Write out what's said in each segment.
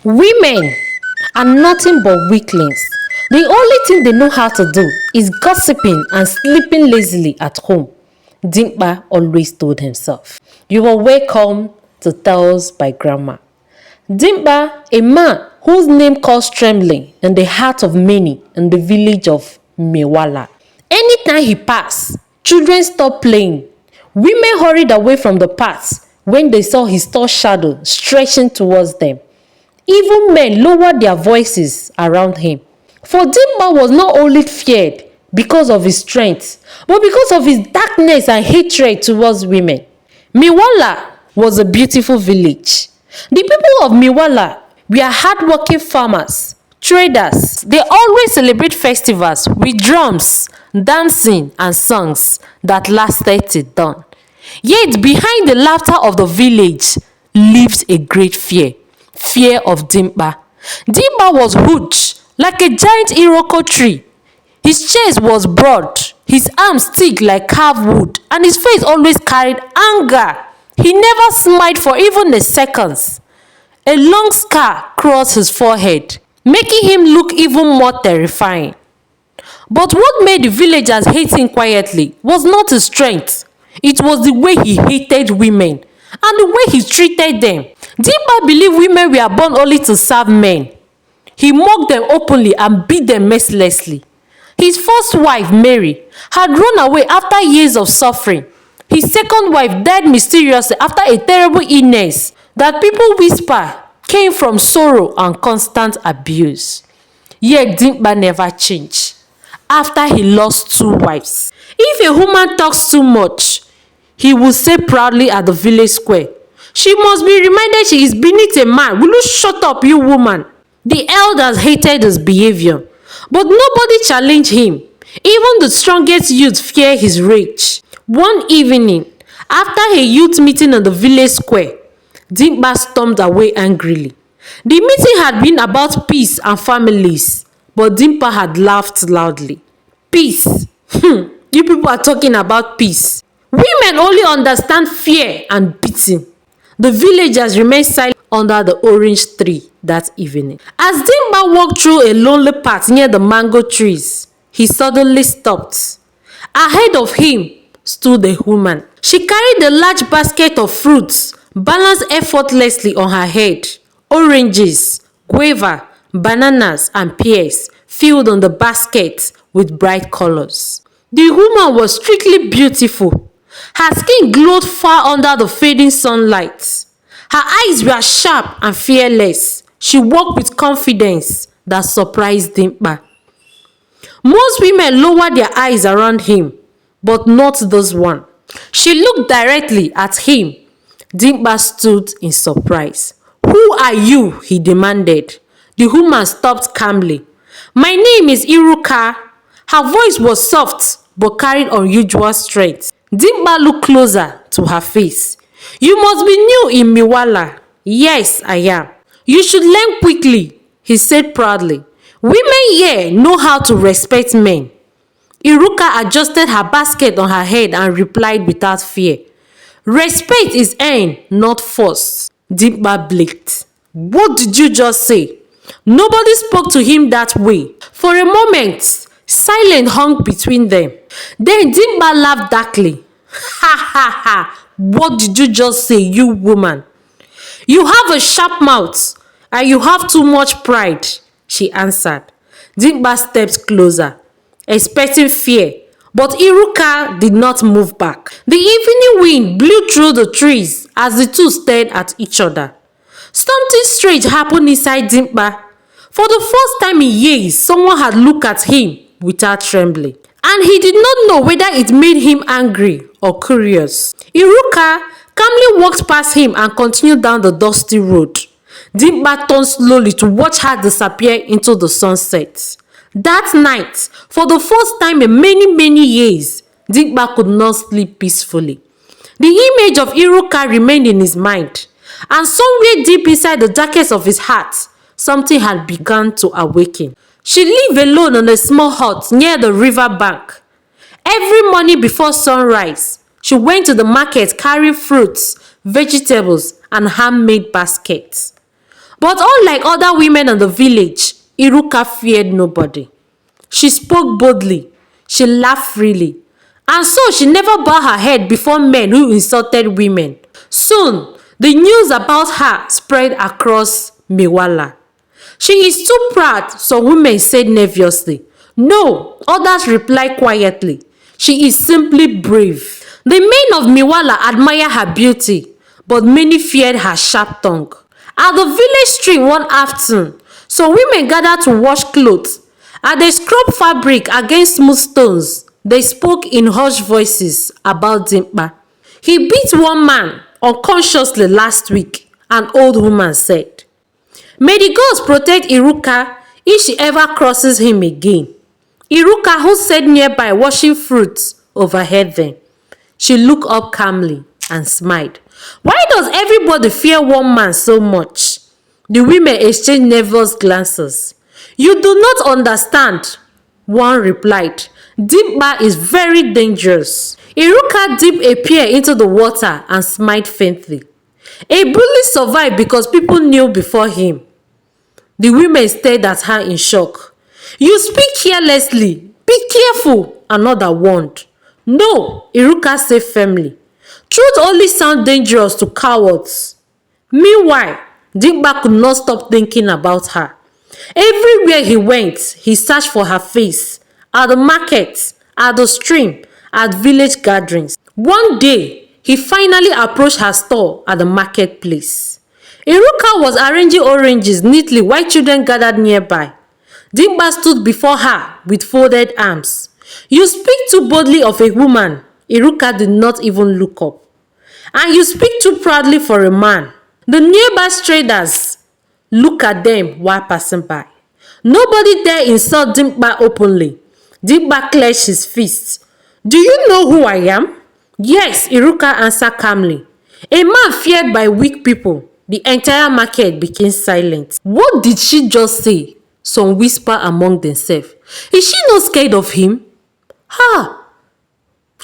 Women are nothing but weaklings. The only thing they know how to do is gossiping and sleeping lazily at home. Dimpa always told himself. You are welcome to Tales by Grandma. Dimpa, a man whose name caused trembling in the heart of many in the village of Mewala. Anytime he passed, children stopped playing. Women hurried away from the path when they saw his tall shadow stretching towards them. Even men lowered their voices around him. For Dimpa was not only feared because of his strength, but because of his darkness and hatred towards women. Miwala was a beautiful village. The people of Miwala were hardworking farmers, traders. They always celebrate festivals with drums, dancing, and songs that lasted till dawn. Yet behind the laughter of the village lived a great fear of Dimpa. Dimpa was huge, like a giant Iroko tree. His chest was broad, his arms thick like carved wood, and his face always carried anger. He never smiled for even a second. A long scar crossed his forehead, making him look even more terrifying. But what made the villagers hate him quietly was not his strength. It was the way he hated women and the way he treated them. Dimpa believed women were born only to serve men. He mocked them openly and beat them mercilessly. His first wife, Mary, had run away after years of suffering. His second wife died mysteriously after a terrible illness that people whisper came from sorrow and constant abuse. Yet Dimpa never changed after he lost 2 wives. If a woman talks too much, he would say proudly at the village square, "She must be reminded she is beneath a man. Will you shut up, you woman?" The elders hated his behavior, but nobody challenged him. Even the strongest youth feared his rage. One evening, after a youth meeting on the village square, Dimpa stormed away angrily. The meeting had been about peace and families, but Dimpa had laughed loudly. Peace? You people are talking about peace. Women only understand fear and beating. The villagers remained silent under the orange tree that evening. As Dimpa walked through a lonely path near the mango trees, he suddenly stopped. Ahead of him stood a woman. She carried a large basket of fruits, balanced effortlessly on her head. Oranges, guava, bananas, and pears filled on the basket with bright colors. The woman was strictly beautiful. Her skin glowed far under the fading sunlight. Her eyes were sharp and fearless. She walked with confidence that surprised Dimpa. Most women lowered their eyes around him, but not this one. She looked directly at him. Dimpa stood in surprise. "Who are you?" he demanded. The woman stopped calmly. "My name is Iruka." Her voice was soft but carried unusual strength. Dimpa looked closer to her face. "You must be new in Miwala." "Yes, I am." "You should learn quickly," he said proudly. "Women here know how to respect men." Iruka adjusted her basket on her head and replied without fear, "Respect is earned, not forced." Dimpa blinked. What did you just say? Nobody spoke to him that way. For a moment, silence hung between them. Then Dimpa laughed darkly. "Ha ha ha! What did you just say, you woman?" "You have a sharp mouth and you have too much pride," she answered. Dimpa stepped closer, expecting fear, but Iruka did not move back. The evening wind blew through the trees as the two stared at each other. Something strange happened inside Dimpa. For the first time in years, someone had looked at him without trembling. And he did not know whether it made him angry or curious. Iruka calmly walked past him and continued down the dusty road. Dimpa turned slowly to watch her disappear into the sunset. That night, for the first time in many years, Dimpa could not sleep peacefully. The image of Iruka remained in his mind, and somewhere deep inside the darkness of his heart, something had begun to awaken. She lived alone in a small hut near the river bank. Every morning before sunrise, she went to the market carrying fruits, vegetables, and handmade baskets. But unlike other women in the village, Iruka feared nobody. She spoke boldly, she laughed freely, and so she never bowed her head before men who insulted women. Soon, the news about her spread across Mewala. She is too proud, some women said nervously. No, others replied quietly. She is simply brave. The men of Mewala admire her beauty, but many feared her sharp tongue. At the village stream one afternoon, some women gathered to wash clothes. As they scrubbed fabric against smooth stones, they spoke in hushed voices about Dimpa. He beat one man unconsciously last week, an old woman said. May the gods protect Iruka if she ever crosses him again. Iruka, who sat nearby washing fruits, overheard them. She looked up calmly and smiled. Why does everybody fear one man so much? The women exchanged nervous glances. You do not understand, one replied. Dimpa is very dangerous. Iruka dipped a pear into the water and smiled faintly. A bully survived because people knew before him. The women stared at her in shock. You speak carelessly. Be careful, another warned. No, Iruka said firmly. Truth only sounds dangerous to cowards. Meanwhile, Dimpa could not stop thinking about her. Everywhere he went, he searched for her face. At the market, at the stream, at village gatherings. One day, he finally approached her store at the marketplace. Iruka was arranging oranges neatly while children gathered nearby. Dimpa stood before her with folded arms. You speak too boldly of a woman. Iruka did not even look up. And you speak too proudly for a man. The nearby traders looked at them while passing by. Nobody dare insult Dimpa openly. Dimpa clenched his fists. Do you know who I am? Yes, Iruka answered calmly. A man feared by weak people. The entire market became silent. What did she just say? Some whispered among themselves. Is she not scared of him? Ha!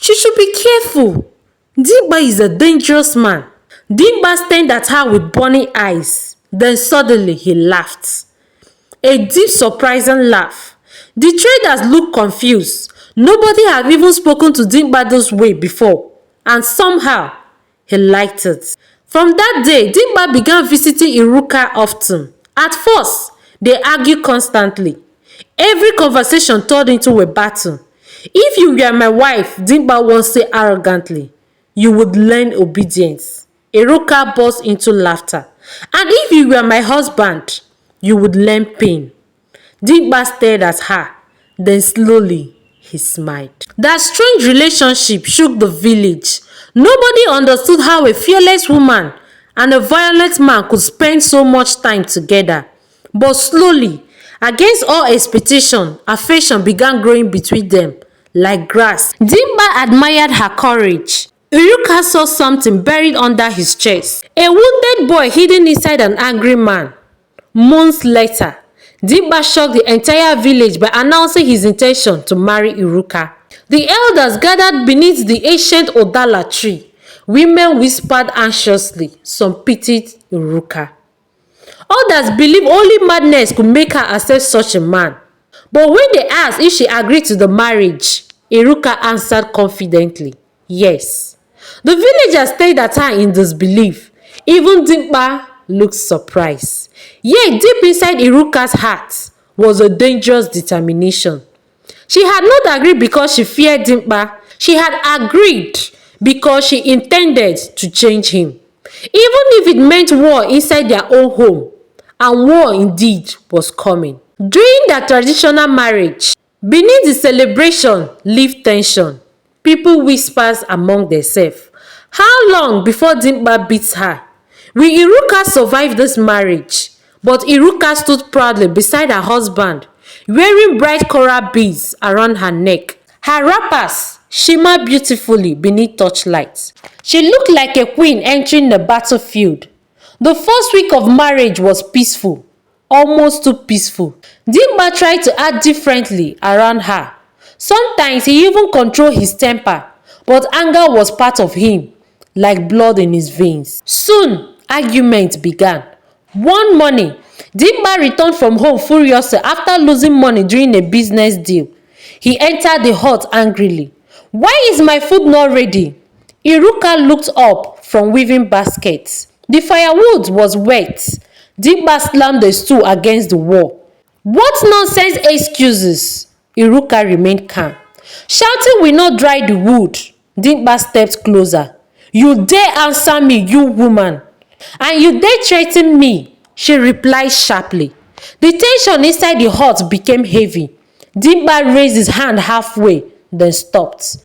She should be careful. Dimpa is a dangerous man. Dimpa stared at her with burning eyes. Then suddenly he laughed. A deep, surprising laugh. The traders looked confused. Nobody had even spoken to Dimpa this way before. And somehow, he liked it. From that day, Dimpa began visiting Iruka often. At first, they argued constantly. Every conversation turned into a battle. If you were my wife, Dimpa once said arrogantly, you would learn obedience. Iruka burst into laughter. And if you were my husband, you would learn pain. Dimpa stared at her. Then slowly, he smiled. That strange relationship shook the village. Nobody understood how a fearless woman and a violent man could spend so much time together. But slowly, against all expectation, affection began growing between them like grass. Dimpa admired her courage. Iruka saw something buried under his chest. A wounded boy hidden inside an angry man. Months later, Dimpa shocked the entire village by announcing his intention to marry Iruka. The elders gathered beneath the ancient Odala tree. Women whispered anxiously. Some pitied Iruka. Others believed only madness could make her accept such a man. But when they asked if she agreed to the marriage, Iruka answered confidently, yes. The villagers stared at her in disbelief. Even Dimpa looked surprised. Yet deep inside Iruka's heart was a dangerous determination. She had not agreed because she feared Dimpa. She had agreed because she intended to change him. Even if it meant war inside their own home. And war indeed was coming. During their traditional marriage, beneath the celebration lived tension. People whispered among themselves. How long before Dimpa beats her? Will Iruka survive this marriage? But Iruka stood proudly beside her husband, wearing bright coral beads around her neck. Her wrappers shimmered beautifully beneath torchlight. She looked like a queen entering the battlefield. The first week of marriage was peaceful, almost too peaceful. Dimpa tried to act differently around her. Sometimes he even controlled his temper, but anger was part of him, like blood in his veins. Soon, arguments began. One morning, Dimma returned from home furiously after losing money during a business deal. He entered the hut angrily. "Why is my food not ready?" Iruka looked up from weaving baskets. The firewood was wet. Dimma slammed the stool against the wall. "What nonsense excuses?" Iruka remained calm. "Shouting will not dry the wood." Dimma stepped closer. "You dare answer me, you woman? And you dare threaten me?" she replied sharply. The tension inside the hut became heavy. Dimma raised his hand halfway, then stopped.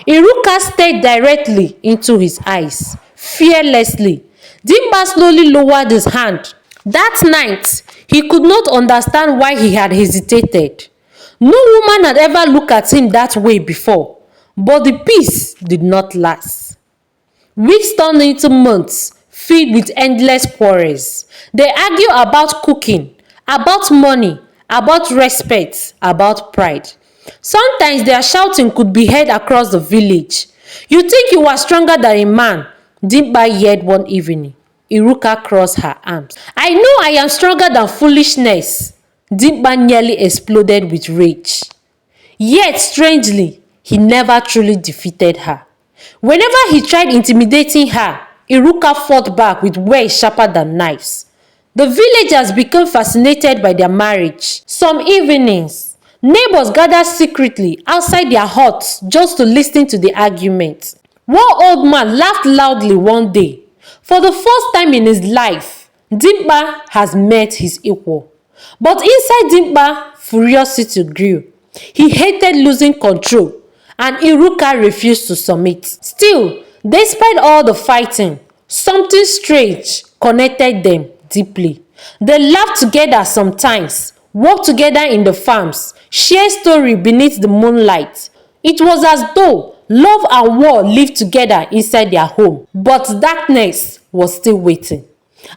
Iruka stared directly into his eyes, fearlessly. Dimma slowly lowered his hand. That night, he could not understand why he had hesitated. No woman had ever looked at him that way before, but the peace did not last. Weeks turned into months, filled with endless quarrels. They argue about cooking, about money, about respect, about pride. Sometimes their shouting could be heard across the village. "You think you are stronger than a man?" Dimma yelled one evening. Iruka crossed her arms. "I know I am stronger than foolishness." Dimma nearly exploded with rage. Yet, strangely, he never truly defeated her. Whenever he tried intimidating her, Iruka fought back with words sharper than knives. The villagers became fascinated by their marriage. Some evenings, neighbors gathered secretly outside their huts just to listen to the argument. One old man laughed loudly one day. For the first time in his life, Dimma has met his equal. But inside Dimma, curiosity grew. He hated losing control, and Iruka refused to submit. Still, despite all the fighting, something strange connected them deeply. They laughed together sometimes, worked together in the farms, shared stories beneath the moonlight. It was as though love and war lived together inside their home. But darkness was still waiting.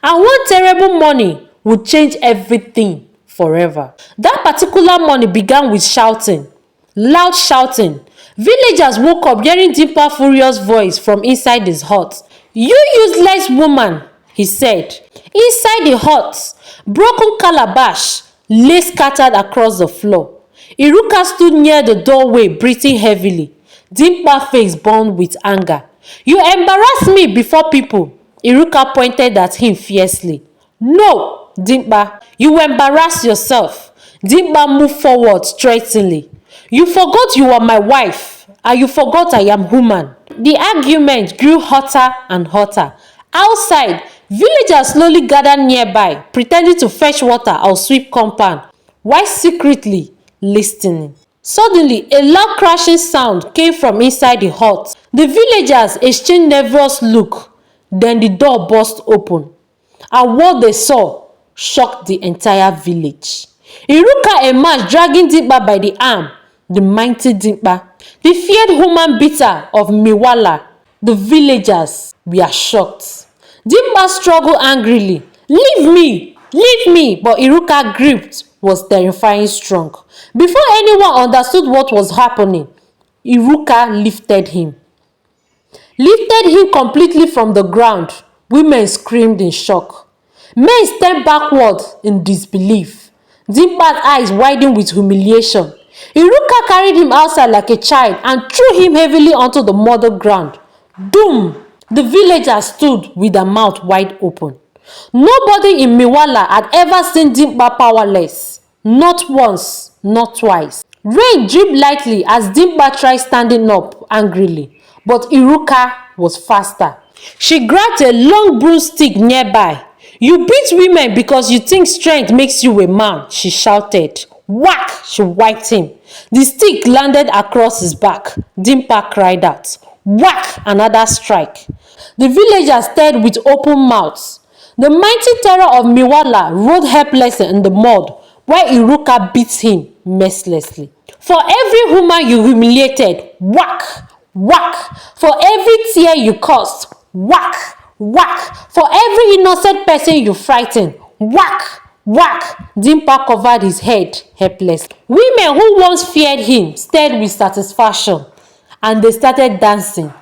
And one terrible morning would change everything forever. That particular morning began with shouting, loud shouting. Villagers woke up hearing Dimma furious voice from inside his hut. "You useless woman," he said. Inside the hut, broken calabash lay scattered across the floor. Iruka stood near the doorway, breathing heavily. Dimma's face burned with anger. "You embarrass me before people." Iruka pointed at him fiercely. "No, Dimma, you embarrass yourself." Dimma moved forward threateningly. "You forgot you are my wife, and you forgot I am human." The argument grew hotter and hotter. Outside, villagers slowly gathered nearby, pretending to fetch water or sweep compound, while secretly listening. Suddenly, a loud crashing sound came from inside the hut. The villagers exchanged nervous looks. Then the door burst open, and what they saw shocked the entire village. Iruka emerged, dragging Dimma by the arm. The mighty Dimma, the feared human beater of Miwala. The villagers were shocked. Dimma struggled angrily. "Leave me! Leave me!" But Iruka's grip was terrifying strong. Before anyone understood what was happening, Iruka lifted him completely from the ground. Women screamed in shock. Men stepped backward in disbelief. Dimma's eyes widened with humiliation. Iruka carried him outside like a child and threw him heavily onto the muddy ground. Doom! The villagers stood with their mouths wide open. Nobody in Miwala had ever seen Dimma powerless. Not once, not twice. Rain dripped lightly as Dimma tried standing up angrily, but Iruka was faster. She grabbed a long broomstick nearby. "You beat women because you think strength makes you a man," she shouted. Whack! She wiped him. The stick landed across his back. Dimma cried out. Whack! Another strike. The villagers stared with open mouths. The mighty terror of Miwala rolled helplessly in the mud while Iruka beat him mercilessly. "For every woman you humiliated, whack! Whack! For every tear you caused, whack! Whack! For every innocent person you frightened, whack! Whack!" Dimma covered his head helplessly. Women who once feared him stared with satisfaction, and they started dancing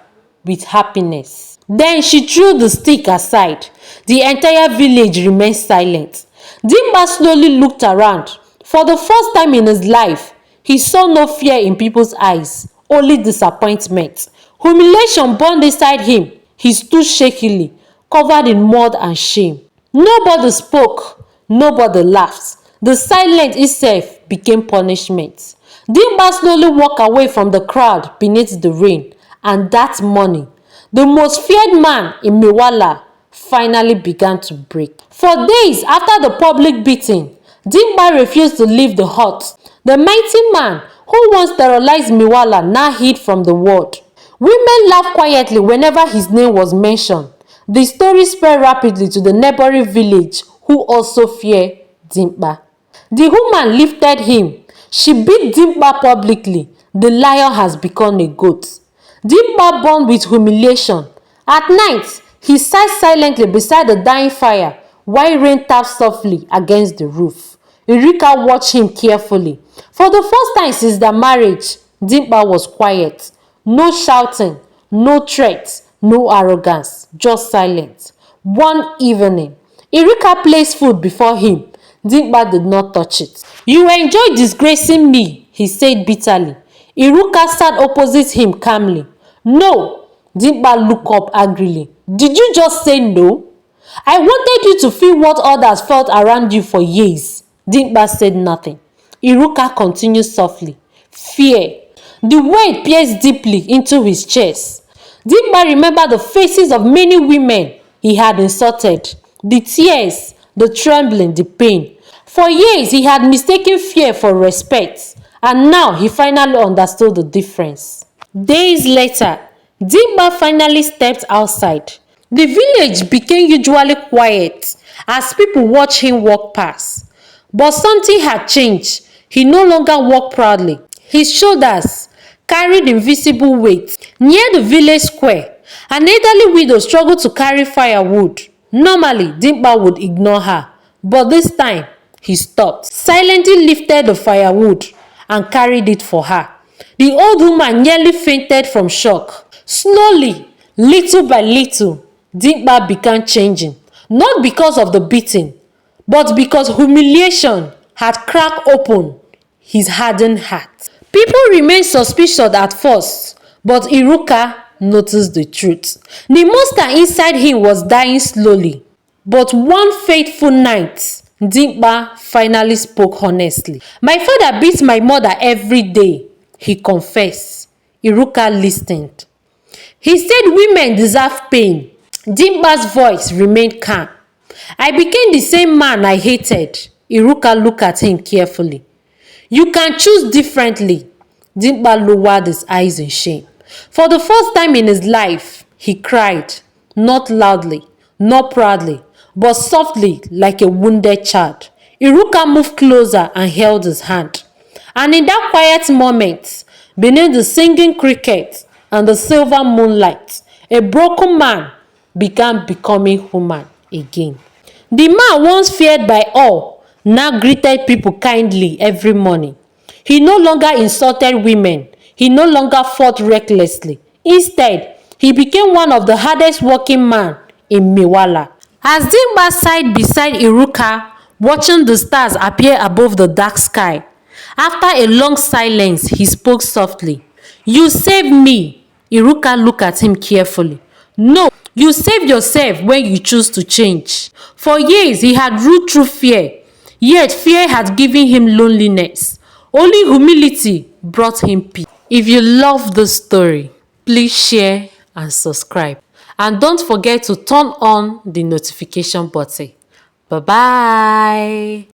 with happiness. Then she threw the stick aside. The entire village remained silent. Dimba slowly looked around. For the first time in his life, he saw no fear in people's eyes, only disappointment. Humiliation burned inside him. He stood shakily, covered in mud and shame. Nobody spoke, nobody laughed. The silence itself became punishment. Dimba slowly walked away from the crowd beneath the rain, and that morning, the most feared man in Mewala finally began to break. For days after the public beating, Dimba refused to leave the hut. The mighty man who once terrorized Mewala now hid from the world. Women laughed quietly whenever his name was mentioned. The story spread rapidly to the neighboring village who also feared Dimba. The woman lifted him. She beat Dimba publicly. The lion has become a goat. Dimba burned with humiliation. At night, he sat silently beside the dying fire while rain tapped softly against the roof. Irika watched him carefully. For the first time since their marriage, Dimba was quiet. No shouting, no threats, no arrogance, just silence. One evening, Irika placed food before him. Dimba did not touch it. "You enjoy disgracing me," he said bitterly. Iruka sat opposite him calmly. "No." Dimba looked up angrily. "Did you just say no? I wanted you to feel what others felt around you for years." Dimba said nothing. Iruka continued softly. "Fear." The word pierced deeply into his chest. Dimba remembered the faces of many women he had insulted. The tears, the trembling, the pain. For years he had mistaken fear for respect, and now he finally understood the difference. Days later, Dimba finally stepped outside. The village became usually quiet as people watched him walk past. But something had changed. He no longer walked proudly. His shoulders carried invisible weight. Near the village square, an elderly widow struggled to carry firewood. Normally, Dimba would ignore her, but this time, he stopped, silently lifted the firewood and carried it for her. The old woman nearly fainted from shock. Slowly, little by little, Dimba began changing, not because of the beating, but because humiliation had cracked open his hardened heart. People remained suspicious at first, but Iruka noticed the truth. The monster inside him was dying slowly. But one fateful night, Dimba finally spoke honestly. "My father beats my mother every day," he confessed. Iruka listened. "He said women deserve pain." Dimba's voice remained calm. "I became the same man I hated." Iruka looked at him carefully. "You can choose differently." Dimba lowered his eyes in shame. For the first time in his life, he cried, not loudly, not proudly, but softly like a wounded child. Iruka moved closer and held his hand. And in that quiet moment, beneath the singing cricket and the silver moonlight, a broken man began becoming human again. The man once feared by all now greeted people kindly every morning. He no longer insulted women. He no longer fought recklessly. Instead, he became one of the hardest working men in Mewala. As Dimba sat beside Iruka, watching the stars appear above the dark sky, after a long silence, he spoke softly. "You saved me." Iruka looked at him carefully. "No, you saved yourself when you choose to change." For years, he had ruled through fear, yet fear had given him loneliness. Only humility brought him peace. If you love this story, please share and subscribe. And don't forget to turn on the notification button. Bye-bye.